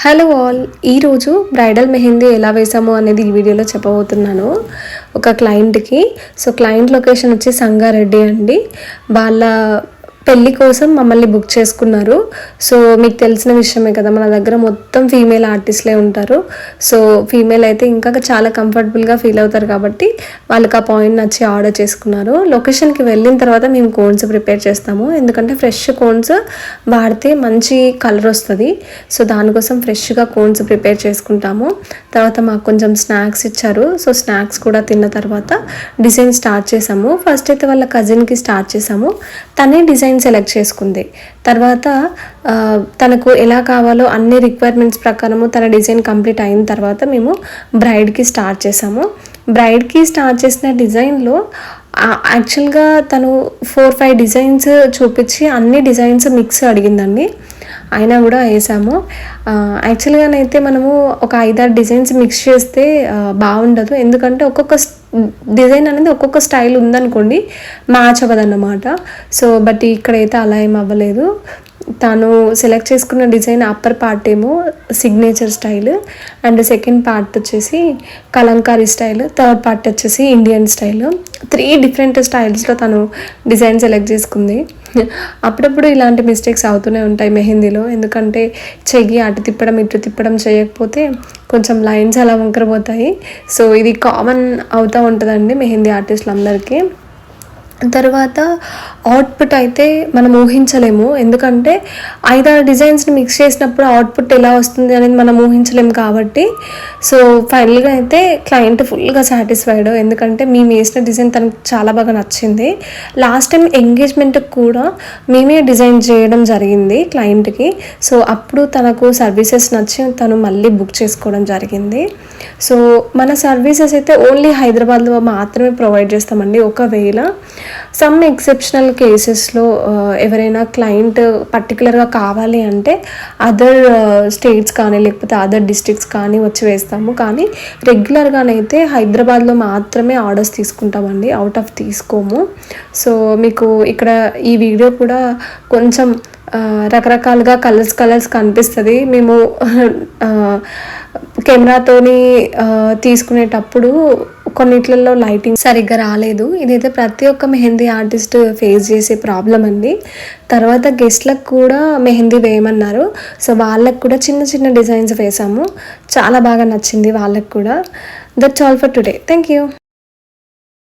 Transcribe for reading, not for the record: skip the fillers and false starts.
Hello all, ఈరోజు bridal mehndi ఎలా వేసాము అనేది ఈ వీడియోలో చెప్పబోతున్నాను. ఒక క్లయింట్కి. సో క్లయింట్ లొకేషన్ వచ్చి సంగారెడ్డి అండి. వాళ్ళ పెళ్ళి కోసం మమ్మల్ని బుక్ చేసుకున్నారు. సో మీకు తెలిసిన విషయమే కదా, మన దగ్గర మొత్తం ఫీమేల్ ఆర్టిస్ట్లే ఉంటారు. సో ఫీమేల్ అయితే ఇంకా చాలా కంఫర్టబుల్గా ఫీల్ అవుతారు కాబట్టి వాళ్ళకి ఆ పాయింట్ నచ్చి ఆర్డర్ చేసుకున్నారు. లొకేషన్కి వెళ్ళిన తర్వాత మేము కోన్స్ ప్రిపేర్ చేస్తాము, ఎందుకంటే ఫ్రెష్ కోన్స్ వాడితే మంచి కలర్ వస్తుంది. సో దానికోసం ఫ్రెష్గా కోన్స్ ప్రిపేర్ చేసుకుంటాము. తర్వాత మాకు కొంచెం స్నాక్స్ ఇచ్చారు. సో స్నాక్స్ కూడా తిన్న తర్వాత డిజైన్ స్టార్ట్ చేసాము. ఫస్ట్ అయితే వాళ్ళ కజిన్కి స్టార్ట్ చేసాము. తనే డిజైన్ సెలెక్ట్ చేసుకుంది. తర్వాత తనకు ఎలా కావాలో అన్ని రిక్వైర్మెంట్స్ ప్రకారము తన డిజైన్ కంప్లీట్ అయిన తర్వాత మేము బ్రైడ్కి స్టార్ట్ చేసాము. బ్రైడ్కి స్టార్ట్ చేసిన డిజైన్లో యాక్చువల్గా తను 4-5 డిజైన్స్ చూపించి అన్ని డిజైన్స్ మిక్స్ అడిగిందండి. అయినా కూడా వేసాము. యాక్చువల్గానైతే మనము ఒక 5-6 డిజైన్స్ మిక్స్ చేస్తే బాగుండదు, ఎందుకంటే ఒక్కొక్క డిజైన్ అనేది ఒక్కొక్క స్టైల్ ఉందనుకోండి మ్యాచ్ అవ్వదన్నమాట. సో బట్ ఇక్కడైతే అలా ఏం అవ్వలేదు. తను సెలెక్ట్ చేసుకున్న డిజైన్ అప్పర్ పార్ట్ ఏమో signature style, and second part వచ్చేసి కలంకారీ స్టైల్, థర్డ్ పార్ట్ వచ్చేసి ఇండియన్ స్టైల్. 3 డిఫరెంట్ స్టైల్స్లో తను డిజైన్ సెలెక్ట్ చేసుకుంది. అప్పుడప్పుడు ఇలాంటి మిస్టేక్స్ అవుతూనే ఉంటాయి మెహందీలో, ఎందుకంటే చెయ్యి అటు తిప్పడం ఇటు తిప్పడం చేయకపోతే కొంచెం లైన్స్ అలా వంకరపోతాయి. సో ఇది కామన్ అవుతూ ఉంటుందండి మెహందీ ఆర్టిస్టులందరికీ. తర్వాత అవుట్పుట్ అయితే మనం ఊహించలేము, ఎందుకంటే 5-6 డిజైన్స్ని మిక్స్ చేసినప్పుడు అవుట్పుట్ ఎలా వస్తుంది అనేది మనం ఊహించలేము కాబట్టి. సో ఫైనల్గా అయితే క్లయింట్ ఫుల్గా సాటిస్ఫైడ్, ఎందుకంటే మేము వేసిన డిజైన్ తనకు చాలా బాగా నచ్చింది. లాస్ట్ టైం ఎంగేజ్మెంట్కి కూడా మేమే డిజైన్ చేయడం జరిగింది క్లయింట్కి. సో అప్పుడు తనకు సర్వీసెస్ నచ్చి తను మళ్ళీ బుక్ చేసుకోవడం జరిగింది. సో మన సర్వీసెస్ అయితే ఓన్లీ హైదరాబాద్లో మాత్రమే ప్రొవైడ్ చేస్తామండి. ఒకవేళ సమ్ ఎక్సెప్షనల్ కేసెస్లో ఎవరైనా క్లయింట్ పర్టికులర్గా కావాలి అంటే అదర్ స్టేట్స్ కానీ లేకపోతే అదర్ డిస్ట్రిక్ట్స్ కానీ వచ్చి వేస్తాము. కానీ రెగ్యులర్గానైతే హైదరాబాద్లో మాత్రమే ఆర్డర్స్ తీసుకుంటామండి, అవుట్ ఆఫ్ తీసుకోము. సో మీకు ఇక్కడ ఈ వీడియో కూడా కొంచెం రకరకాలుగా కలర్స్ కనిపిస్తుంది. మేము కెమెరాతోని తీసుకునేటప్పుడు కొన్నిట్లలో లైటింగ్ సరిగ్గా రాలేదు. ఇదైతే ప్రతి ఒక్క మెహందీ ఆర్టిస్ట్ ఫేస్ చేసే ప్రాబ్లం అండి. తర్వాత గెస్ట్లకు కూడా మెహందీ వేయమన్నారు. సో వాళ్ళకు కూడా చిన్న చిన్న డిజైన్స్ వేసాము, చాలా బాగా నచ్చింది వాళ్ళకు కూడా. That's all for today. Thank you.